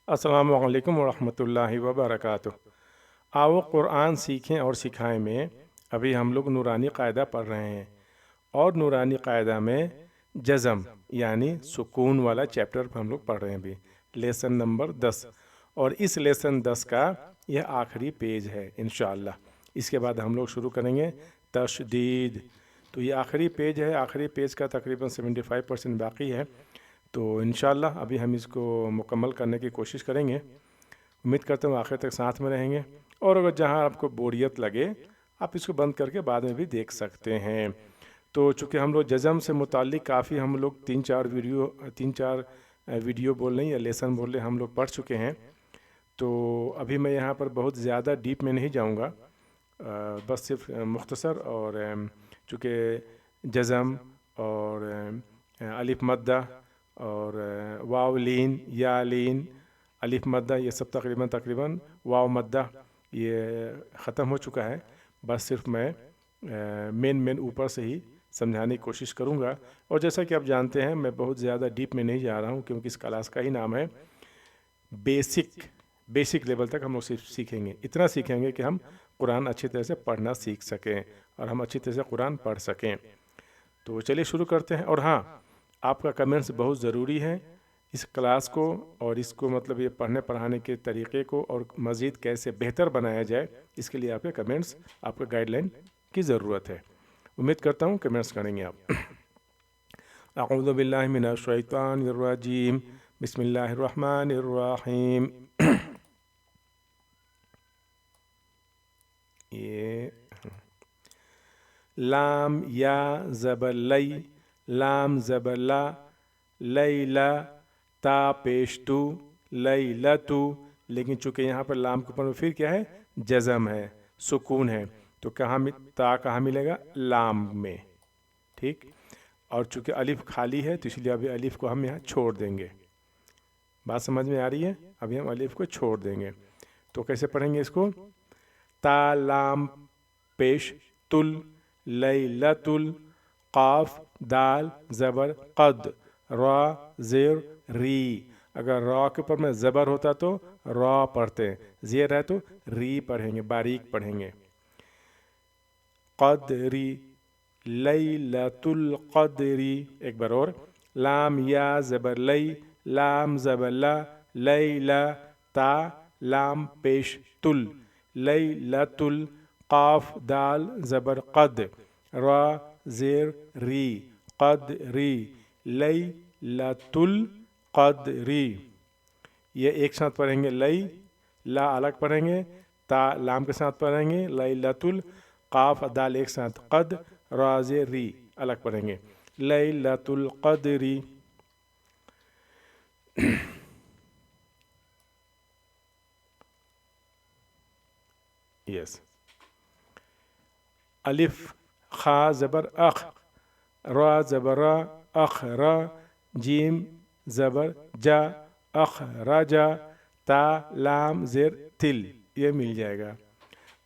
अस्सलामु अलैकुम वरहमतुल्लाहि वबरकातुह। आओ कुरान सीखें और सिखाएं में अभी हम लोग नूरानी कायदा पढ़ रहे हैं और नूरानी कायदा में जज़म यानी सुकून वाला चैप्टर हम लोग पढ़ रहे हैं अभी, लेसन नंबर 10। और इस लेसन 10 का यह आखिरी पेज है इंशाअल्लाह। इसके बाद हम लोग शुरू करेंगे तशदीद। तो ये आखिरी पेज है, आखिरी पेज का तकरीबन 75% बाकी है। तो इंशाअल्लाह अभी हम इसको मुकम्मल करने की कोशिश करेंगे। उम्मीद करता हूँ आखिर तक साथ में रहेंगे, और अगर जहाँ आपको बोरियत लगे आप इसको बंद करके बाद में भी देख सकते हैं। तो चूँकि हम लोग जज़म से मुताल्लिक़ काफ़ी हम लोग तीन चार वीडियो बोल रहे हैं या लेसन बोल रहे हैं हम लोग पढ़ चुके हैं। तो अभी मैं यहाँ पर बहुत ज़्यादा डीप में नहीं जाऊँगा, बस सिर्फ मुख्तसर। और चूँकि जज़म और अलिफ मद्दा और वाव लीन या लीन अलिफ मद्दा ये सब तकरीबन वाव मद्दा ये ख़त्म हो चुका है। बस सिर्फ मैं मेन ऊपर से ही समझाने की कोशिश करूँगा। और जैसा कि आप जानते हैं मैं बहुत ज़्यादा डीप में नहीं जा रहा हूँ, क्योंकि इस क्लास का ही नाम है बेसिक लेवल तक हम लोग सिर्फ सीखेंगे। इतना सीखेंगे कि हम कुरान अच्छी तरह से पढ़ना सीख सकें और हम अच्छी तरह से कुरान पढ़ सकें। तो चलिए शुरू करते हैं। और हाँ, आपका कमेंट्स बहुत ज़रूरी है इस क्लास को, और इसको मतलब ये पढ़ने पढ़ाने के तरीक़े को और मज़ीद कैसे बेहतर बनाया जाए, इसके लिए आपके कमेंट्स, आपका गाइडलाइन की ज़रूरत है। उम्मीद करता हूँ कमेंट्स करेंगे आप। अऊज़ु बिल्लाहि मिनश शैतानिर रजीम, बिस्मिल्लाहिर रहमानिर रहीम। ये लाम या ज़बर लई, लाम ज़बर ला, लैला ता पेशतु लैलतु। लेकिन चूँकि यहाँ पर लाम के ऊपर में फिर क्या है, जज़म है, सुकून है, तो ता कहाँ मिलेगा, लाम में। ठीक। और चूँकि अलिफ खाली है तो इसलिए अभी अलिफ को हम यहाँ छोड़ देंगे। बात समझ में आ रही है? अभी हम अलिफ को छोड़ देंगे। तो कैसे पढ़ेंगे इसको, ता लाम पेश तुल लैलतुल, क़ाफ दाल ज़बर क़द, रा ज़ेर री। अगर रा के ऊपर में ज़बर होता तो रा पढ़ते हैं, ज़ेर है तो री पढ़ेंगे, बारीक पढ़ेंगे। क़दरी लैलतुल क़दरी। एक बार और, लाम या ज़बर लई, लाम ज़बर ला, लैला ता लाम पेश तुल लैलतुल, क़ाफ दाल ज़बर क़द, रा ज़ेर री, क़दरी लैलतुल क़दरी। ये एक साथ पढ़ेंगे, लई ला अलग पढ़ेंगे, ता लाम के साथ पढ़ेंगे, लैलतुल, क़ाफ दाल एक साथ, क़द रा ज़ेर री अलग पढ़ेंगे, लैलतुल क़दरी। यस। अलिफ खा ज़बर अख, रा ज़बर रा, अख रा, जीम ज़बर जा, अख राजा, ता लाम ज़ेर तिल। ये मिल जाएगा,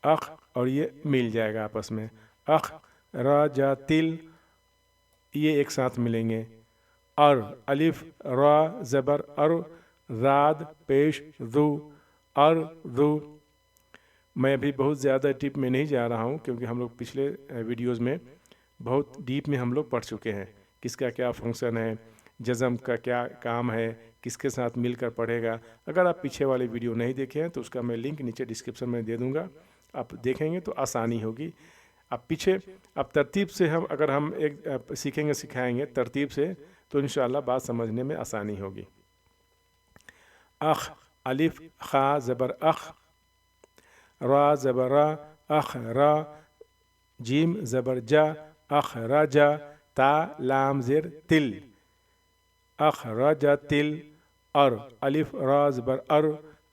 अख और ये मिल जाएगा आपस में, अख राजा तिल, ये एक साथ मिलेंगे। और अलिफ रा ज़बर अर, राद पेश रू, अर रू। मैं अभी बहुत ज़्यादा डीप में नहीं जा रहा हूँ, क्योंकि हम लोग पिछले वीडियोज़ में बहुत डीप में हम लोग पढ़ चुके हैं, किसका क्या फंक्शन है, जज़म का क्या काम है, किसके साथ मिलकर पढ़ेगा। अगर आप पीछे वाले वीडियो नहीं देखे हैं तो उसका मैं लिंक नीचे डिस्क्रिप्शन में दे दूँगा, आप देखेंगे तो आसानी होगी। अब पीछे अब तरतीब से अगर हम एक सीखेंगे सिखाएंगे तरतीब से, तो इंशाअल्लाह बात समझने में आसानी होगी। अख, अलिफ खा ज़बर अख, रा ज़बर रा, अख रा, जीम ज़बर जा, अख राजा, ता लाम ज़ेर तिल, अख राजा तिल। और अलिफ रा ज़बर अर,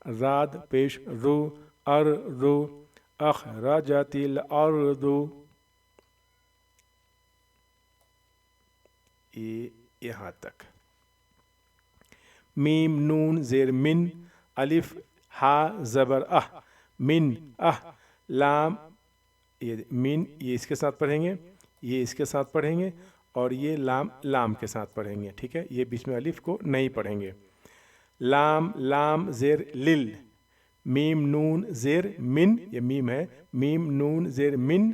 राद पेश रू, अर रू, अख राजा तिल अर्दु। ये यहाँ तक। मीम नून ज़ेर मिन, अलिफ हा ज़बर अह, मिन अह, लाम ये मिन, ये इसके साथ पढ़ेंगे, ये इसके साथ पढ़ेंगे, और ये लाम लाम के साथ पढ़ेंगे। ठीक है, ये बीच में अलिफ को नहीं पढ़ेंगे। لام لام زیر لل، میم نون زیر من، یہ میم ہے، میم نون زیر من،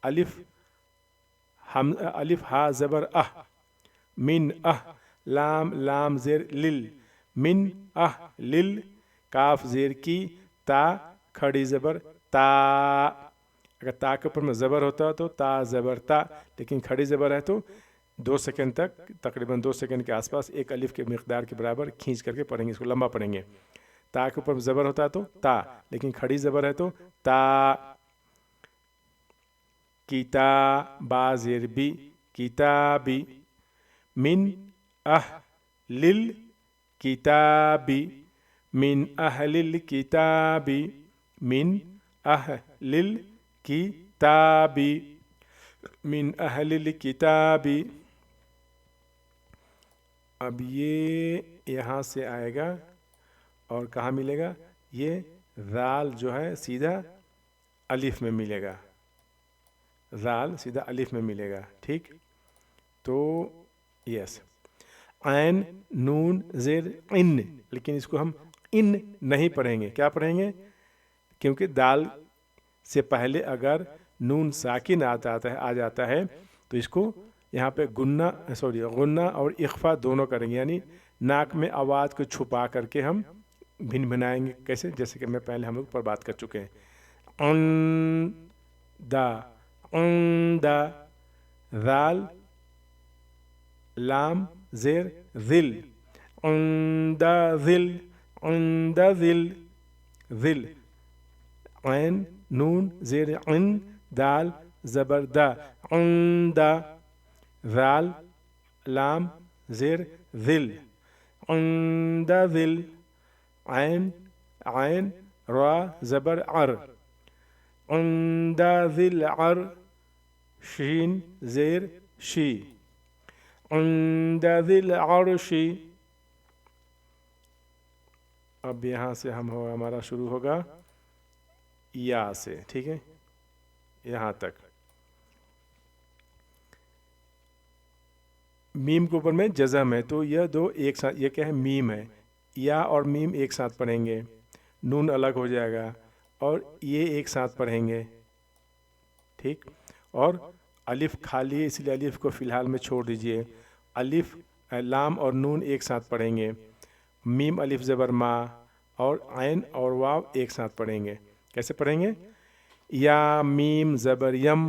الف الف ہا زبر من لام لام زیر لل، من لل، کاف زیر کی، تا کھڑی زبر تا، اگر تا کے اوپر میں زبر ہوتا تو تا زبر تا، لیکن کھڑی زبر ہے تو 2 سیکنڈ تک، تقریباً 2 سیکنڈ کے آس پاس ایک الف کے مقدار کے برابر کھینچ کر کے پڑھیں گے، اس کو لمبا پڑھیں گے۔ تا کے اوپر زبر ہوتا تو تا، لیکن کھڑی زبر ہے تو تا، کیتا با زیر بی، کتابی، من لل کتابی، من اہل الکتابی، من اہل الکتابی، من اہل الکتابی۔ اب یہ یہاں سے آئے گا اور کہاں ملے گا؟ یہ ذال جو ہے سیدھا الف میں ملے گا، ذال سیدھا الف میں ملے گا، ٹھیک؟ تو یس، عین نون زیر ان، لیکن اس کو ہم ان نہیں پڑھیں گے، کیا پڑھیں گے؟ کیونکہ دال سے پہلے اگر نون ساکن آ جاتا ہے تو اس کو یہاں پہ غنہ اور اخفا دونوں کریں گے، یعنی ناک میں آواز کو چھپا کر کے ہم بھنائیں گے، کیسے؟ جیسے کہ میں پہلے ہم لوگ پر بات کر چکے ہیں، دا ذال لام زیر ذل، عند ذل، ذل، عین نون زیر عن، دال زبر دا، عند، ذال لام زیر ذل، عند ذل، عین را زبر عر، عند ذل عر، شین زیر شی، عند ذل عرش۔ اب یہاں سے ہمارا شروع ہوگا یا سے، ٹھیک ہے، یہاں تک میم کے اوپر میں جزم ہے تو یہ دو ایک ساتھ، یہ کیا ہے؟ میم ہے، یا اور میم ایک ساتھ پڑھیں گے، نون الگ ہو جائے گا، اور یہ ایک ساتھ پڑھیں گے، ٹھیک؟ اور الف خالی ہے، اس لیے الف کو فی الحال میں چھوڑ دیجئے، الف لام اور نون ایک ساتھ پڑھیں گے، میم الف زبر ما، اور عین اور واو ایک ساتھ پڑھیں گے۔ کیسے پڑھیں گے؟ یا میم زبر یم،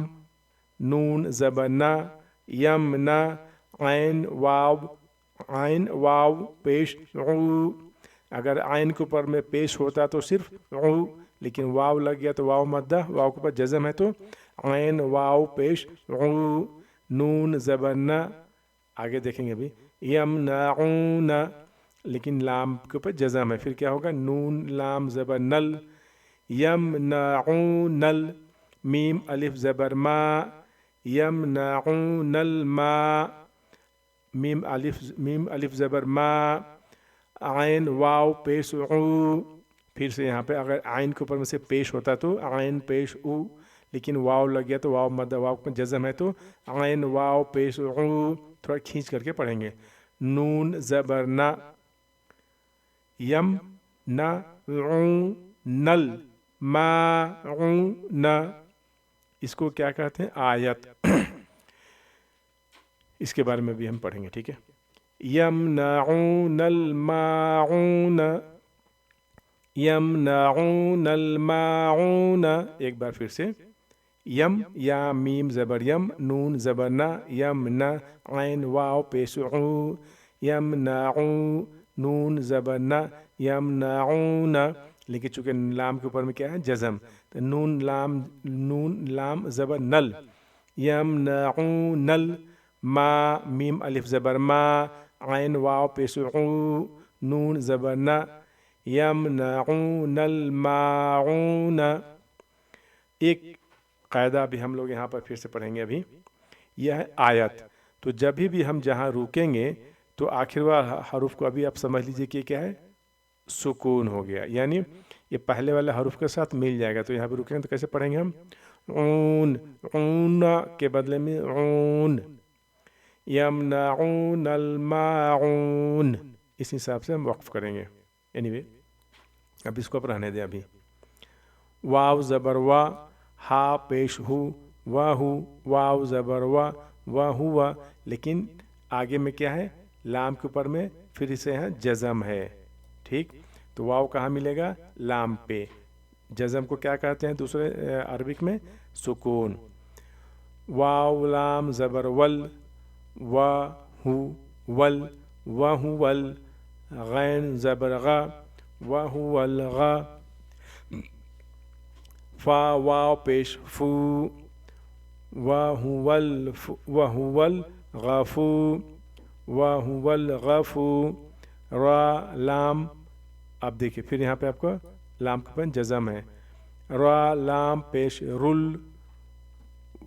نون زبر نا، یم نا، عین واو پیش عو، اگر عین کے اوپر میں پیش ہوتا تو صرف عو، لیکن واو لگ گیا تو واو مدہ، واو کے اوپر جزم ہے تو عین واو پیش عو، نون زبر نا، آگے دیکھیں گے ابھی، یمنعون، لیکن لام کے اوپر جزم ہے، پھر کیا ہوگا؟ نون لام زبر نل، یمنعون، میم الف زبر ما، یمنعون الماء، میم الف زبر ما، عین واو پیش عو، پھر سے یہاں پہ اگر عین کے اوپر میں سے پیش ہوتا تو عین پیش او، لیکن واو لگ گیا تو واو مدہ، واو کا جزم ہے تو عین واو پیش عو، تھوڑا کھینچ کر کے پڑھیں گے، نون زبر نا، یم نا نل، ما اس کو کیا کہتے ہیں؟ آیت، اس کے بارے میں بھی ہم پڑھیں گے، ٹھیک ہے؟ یمنعون الماعون، یمنعون الماعون، ایک بار پھر سے، یم یا میم زبر یم، نون زبر نا، یمنا، عین واو پیش عو، یمنعو، نون زبر نا، یمنعون، لیکن چونکہ لام کے اوپر میں کیا ہے؟ جزم، تو نون لام زبر نل، یمنعون ما، میم الف زبر ما، عین واو پیش عو، نون زبر نا، یمنعون الماعون۔ ایک قاعدہ بھی ہم لوگ یہاں پر پھر سے پڑھیں گے ابھی، یہ ہے آیت، تو جب بھی ہم جہاں رکیں گے تو آخر والا حرف کو ابھی آپ سمجھ لیجئے کہ کیا ہے؟ سکون ہو گیا، یعنی یہ پہلے والے حرف کے ساتھ مل جائے گا، تو یہاں پہ رکیں گے تو کیسے پڑھیں گے ہم؟ عون، عون کے بدلے میں عون، یمنعون الماعون، इस हिसाब से हम वक्फ करेंगे। एनीवे अब इसको आप रहने दें अभी। वाव ज़बर वा, हा पेश हु, वाहु, वाव ज़बर वा हुआ, लेकिन आगे में क्या है, लाम के ऊपर में फिर से यहाँ जज़म है। ठीक, तो वाव कहाँ मिलेगा, लाम पे। जज़म को क्या कहते हैं दूसरे अरबिक में, सुकून। वाव लाम ज़बर वल, वाहु वल, वाहुवल, गैन ज़बर गा, वाहुवल गा, फा वाव पेश फू, वाहुवल गफू, वाहुवल गफू, रा लाम। अब देखिए फिर यहाँ पे आपको लाम के ऊपर जज़म है, रा लाम पेश रुल,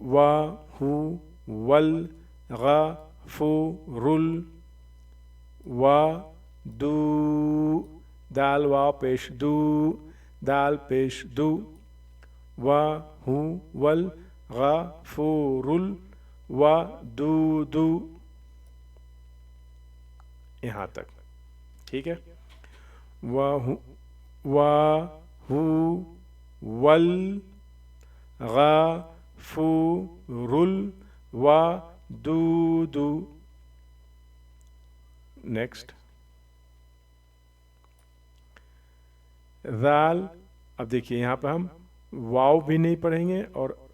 वाहुवल गफू रुल, वा दू, दाल वाव पेश दू, दाल पेश दू, वाहुवल गफूरुल वादूदू, यहाँ तक। ठीक है, वाहुवल गफूरुल वादूदू। नेक्स्ट दाल। अब देखिए यहाँ पर हम वाव भी नहीं पढ़ेंगे और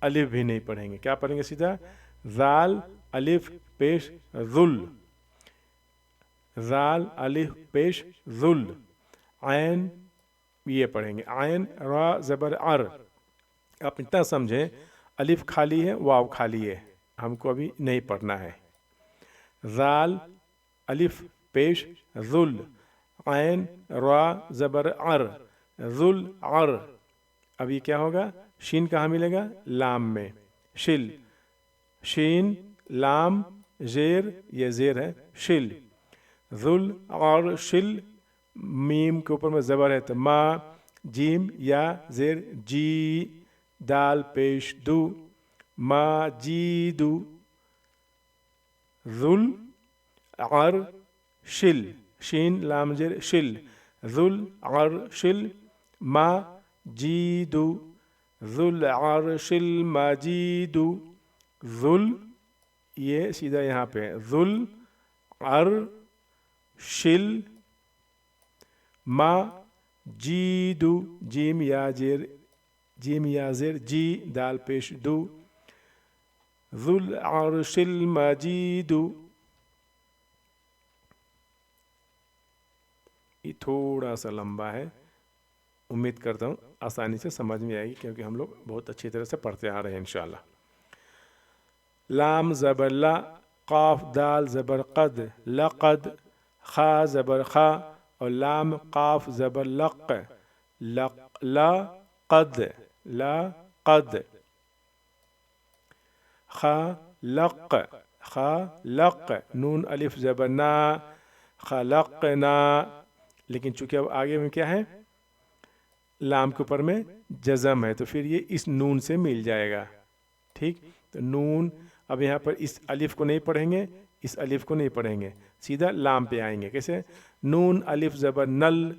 अलिफ भी नहीं पढ़ेंगे, क्या पढ़ेंगे सीधा, जाल अलिफ पेश जुल, जाल अलिफ पेश जुल, आयन ये पढ़ेंगे, आयन रा ज़बर अर। आप इतना समझें, अलिफ खाली है, वाव खाली है, हमको अभी नहीं पढ़ना है। जाल अलिफ पेश जुल, आयन रा ज़बर अर, जुल अर। अब ये क्या होगा, शीन कहाँ मिलेगा, लाम में, शिल, शीन लाम जेर, ये जेर है, शिल, जुल और शिल, मीम के ऊपर में ज़बर है तो मा, जीम या जेर जी, दाल पेश दू, मा जी दू, जुल और शिल, शीन लाम जेर शिल, जुल और शिल, मा जीदू, जुल अर्शिल मजीदू, जुल ये सीधा यहाँ पे जुल अर्शिल मजीदू, जीम या जेर जी, दाल पेश दू, जुल अर्शिल मजीदू। ये थोड़ा सा लंबा है, उम्मीद करता हूँ आसानी से समझ में आएगी, क्योंकि हम लोग बहुत अच्छी तरह से पढ़ते आ रहे हैं इंशाल्लाह। लाम ज़बर ला, काफ दाल ज़बर क़द, लक़द, खा ज़बर खा, और लाम काफ ज़बर लक़, लक़द, लक़द, खा लक़, नून अलिफ ज़बर ना, खलक़ना। लेकिन चूंकि अब आगे में क्या है, लाम के ऊपर में जज़म है, तो फिर ये इस नून से मिल जाएगा। ठीक, तो नून, अब यहाँ पर इस अलिफ को नहीं पढ़ेंगे, इस अलिफ को नहीं पढ़ेंगे, सीधा लाम पे आएंगे। कैसे, नून अलिफ ज़बर नल,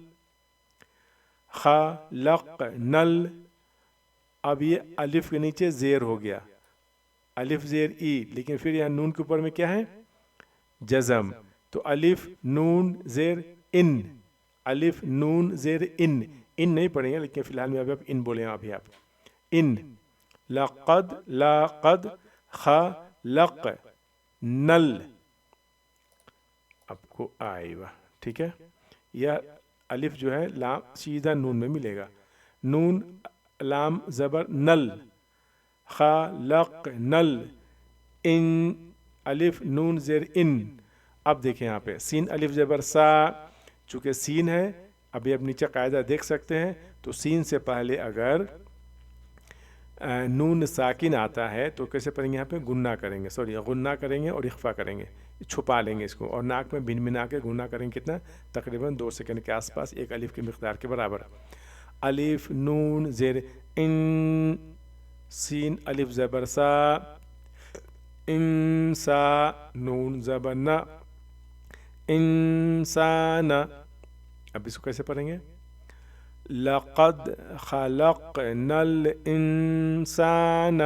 खलक़ नल। अब ये अलिफ के नीचे ज़ेर हो गया, अलिफ ज़ेर ई, लेकिन फिर यहाँ नून के ऊपर में क्या है, जज़म, तो अलिफ नून ज़ेर इन, अलिफ नून ज़ेर इन, इन नहीं पढ़ेंगे, लेकिन फिलहाल में अभी आप इन बोले, अभी आप इन, लक़द, लक़द, खलक़ नल, आपको आएगा। ठीक है, यह अलिफ जो है लाम सीधा नून में मिलेगा, नून लाम ज़बर नल, खलक़ नल, इन अलिफ नून ज़ेर इन। अब देखें यहाँ पे सीन अलिफ ज़बर सा, चूँकि सीन है, अभी अब नीचे कायदा देख सकते हैं, तो सीन से पहले अगर नून साकिन आता है तो कैसे पढ़ेंगे, यहाँ पे गुन्ना करेंगे, सॉरी गुन्ना करेंगे और इख्फा करेंगे, छुपा लेंगे इसको, और नाक में भिन भिना के गुन्ना करेंगे, कितना, तकरीबन 2 सेकंड के आसपास, एक अलिफ की मिक़दार के बराबर। अलिफ नून ज़ेर इन, सीन अलिफ ज़बर सा, इंसा, नून ज़बर ना, इंसान, अब इसको कैसे पढ़ेंगे, लक़द खलक़नल इंसान,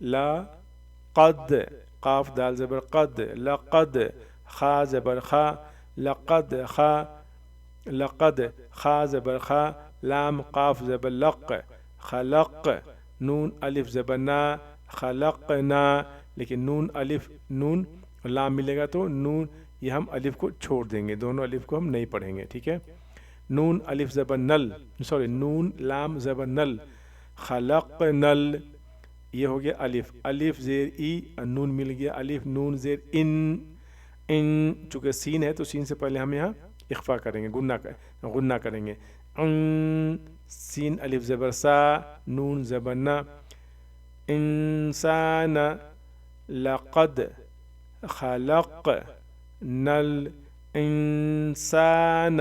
लक़द, क़ाफ दाल ज़बर क़द, लक़द, खा ज़बर खा, लक़द खा, लक़द खा ज़बर खा, लाम क़ाफ ज़बर लक़, खलक़, नून अलिफ ज़बर ना, खलक़ना, लेकिन नून अलिफ नून लाम मिलेगा तो नून ये हम अलिफ को छोड़ देंगे, दोनों अलिफ को हम नहीं पढ़ेंगे, ठीक है। नून अलिफ ज़बर नल, सॉरी नून लाम ज़बर नल, खलक़नल, ये हो गया अलिफ, अलिफ ज़ेर ई, नून मिल गया अलिफ, नून ज़ेर इन, इन चूँकि सीन है तो सीन से पहले हम यहाँ इख्फा करेंगे, गुन्ना करेंगे, सीन अलिफ ज़बर सा, नून ज़बर ना, इंसान, लक़द खलक़नल इंसान,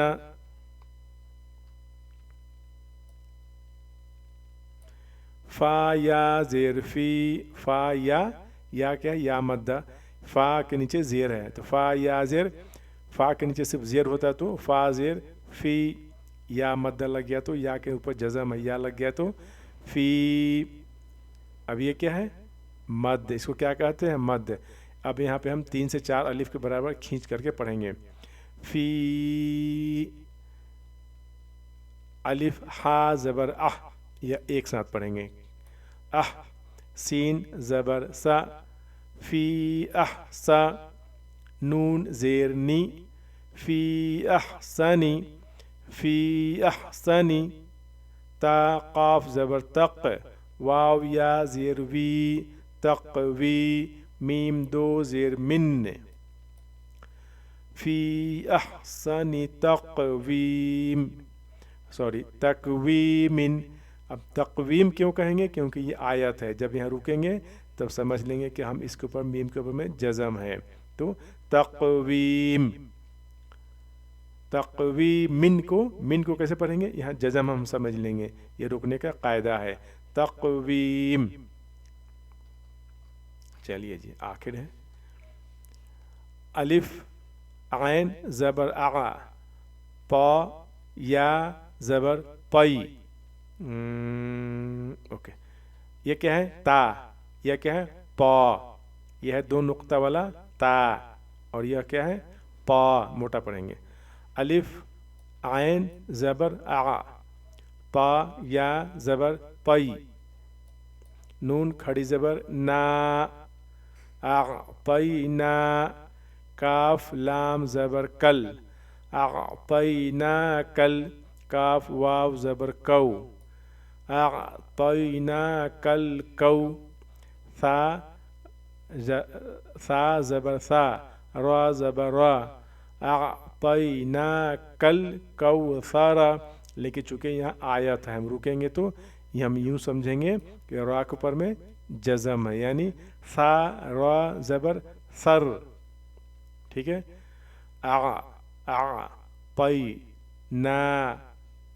फ़ा या ज़ेर फ़ी, फ़ा या क्या है, या मद्दा, फ़ा के नीचे ज़ेर है तो फ़ा या ज़ेर, फ़ा के नीचे सिर्फ ज़ेर होता तो फ़ा ज़ेर फ़ी, या मद्दा लग गया तो या के ऊपर जज़म है, या लग गया तो फ़ी। अब ये क्या है, मद, इसको क्या कहते हैं, मद। अब यहाँ पे हम 3 से 4 अलिफ के बराबर खींच करके पढ़ेंगे, फ़ी, अलिफ हा ज़बर आह, या एक साथ पढ़ेंगे, आह, सीन ज़बर सा, फ़ी आह सा, नून ज़ेर नी, फ़ी अहसनी, फ़ी अहसनी, ता क़ाफ ज़बर तक, वाव या ज़ेर वी, तक़वी, मीम दो ज़ेर मिन, फ़ी अहसनी तक़वीम, सॉरी तक़वीमिन। अब तक़वीम क्यों कहेंगे, क्योंकि ये आयत है, जब यहाँ रुकेंगे तब समझ लेंगे कि हम इसके ऊपर मीम के ऊपर में जज़म है, तो तक़वीम, तक़वीमिन को, मिन को कैसे पढ़ेंगे, यहाँ जज़म हम समझ लेंगे, ये रुकने का कायदा है, तक़वीम। चलिए जी, आखिर है, अलिफ आइन ज़बर आ, प या ज़बर पई, ओके, ये क्या है, ता, यह क्या है, प, यह है 2 नुक्ता वाला ता, और यह क्या है, प, मोटा पढ़ेंगे, अलिफ आइन ज़बर आ, प या ज़बर पई, नून खड़ी ज़बर ना, आ पई ना, काफ लाम ज़बर कल, आ पई ना कल, काफ वाव ज़बर कौ, आ पई ना कल कौ, सा ज़बर सा, रा ज़बर रा, आ पई ना कल कौ सारा, लेकिन चूँकि यहाँ आयत है हम रुकेंगे तो ये हम यूँ समझेंगे कि रा के ऊपर में जज़म है, यानी सा रा ज़बर सर, ठीक है, आ पई ना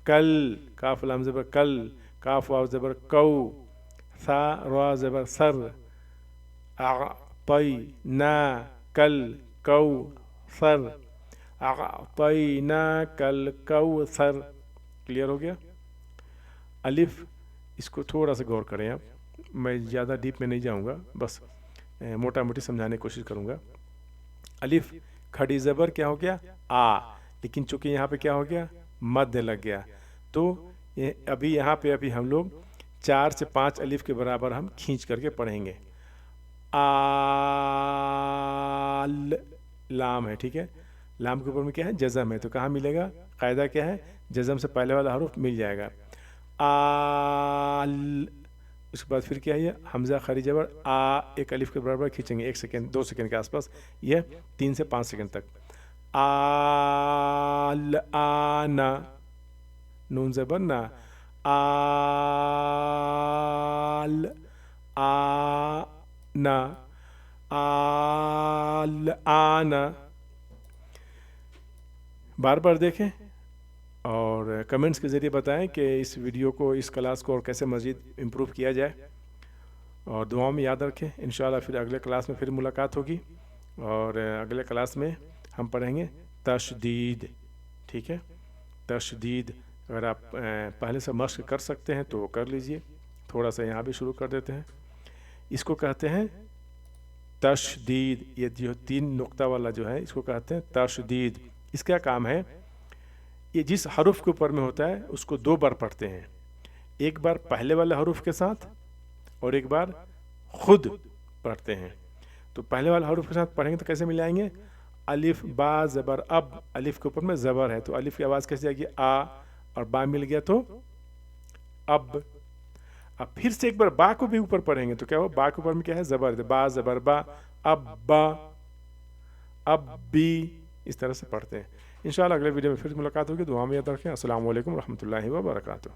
कल, काफ लाम ज़बर कल, काफ वाव ज़बर कौ, सा रा ज़बर सर, आ पई ना कल कौ सर, आ पई ना कल कौ सर। क्लियर हो गया। अलिफ, इसको थोड़ा सा गौर करें आप, मैं ज़्यादा डीप में नहीं जाऊंगा, बस मोटा मोटी समझाने की कोशिश करूंगा। अलिफ खड़ी ज़बर क्या हो गया, आ, लेकिन चूंकि यहाँ पे क्या हो गया, मध्य लग गया, तो अभी यहाँ पे अभी हम लोग 4 से 5 अलिफ के बराबर हम खींच करके पढ़ेंगे। आल, लाम है, ठीक है, लाम के ऊपर में क्या है, जज़म है, तो कहाँ मिलेगा, कायदा क्या है, जज़म से पहले वाला हरूफ मिल जाएगा, आल। उसके बाद फिर क्या है, हमज़ा खरी ज़बर आ, एक अलिफ के बराबर खींचेंगे, 1 सेकेंड 2 सेकेंड के आसपास, यह 3 से 5 सेकेंड तक, आल आना, नून ज़बर ना, आल आना, आल आना। बार बार देखें और कमेंट्स के ज़रिए बताएं कि इस वीडियो को, इस क्लास को और कैसे मज़ीद इम्प्रूव किया जाए, और दुआओं में याद रखें। इंशाल्लाह फिर अगले क्लास में फिर मुलाकात होगी, और अगले क्लास में ہم پڑھیں گے تشدید، ٹھیک ہے، تشدید۔ اگر آپ پہلے سے مشق کر سکتے ہیں تو وہ کر لیجئے، تھوڑا سا یہاں بھی شروع کر دیتے ہیں۔ اس کو کہتے ہیں تشدید، یہ جو 3 نقطہ والا جو ہے اس کو کہتے ہیں تشدید۔ اس کا کام ہے، یہ جس حرف کے اوپر میں ہوتا ہے اس کو 2 بار پڑھتے ہیں، ایک بار پہلے والے حرف کے ساتھ اور ایک بار خود پڑھتے ہیں۔ تو پہلے والے حرف کے ساتھ پڑھیں گے تو کیسے ملائیں گے؟ الف با زبر اب، الف کے اوپر میں زبر ہے تو الف کی آواز کیسے جائے گی؟ آ، اور با مل گیا تو اب۔ اب پھر سے ایک بار با کو بھی اوپر پڑھیں گے تو کیا ہو؟ با کے اوپر میں کیا ہے؟ زبر، با زبر با، اب با، اب بی، اس طرح سے پڑھتے ہیں۔ انشاءاللہ اگلے ویڈیو میں پھر ملاقات ہوگی، دعا میں یاد رکھیں۔ السلام علیکم ورحمۃ اللہ وبرکاتہ۔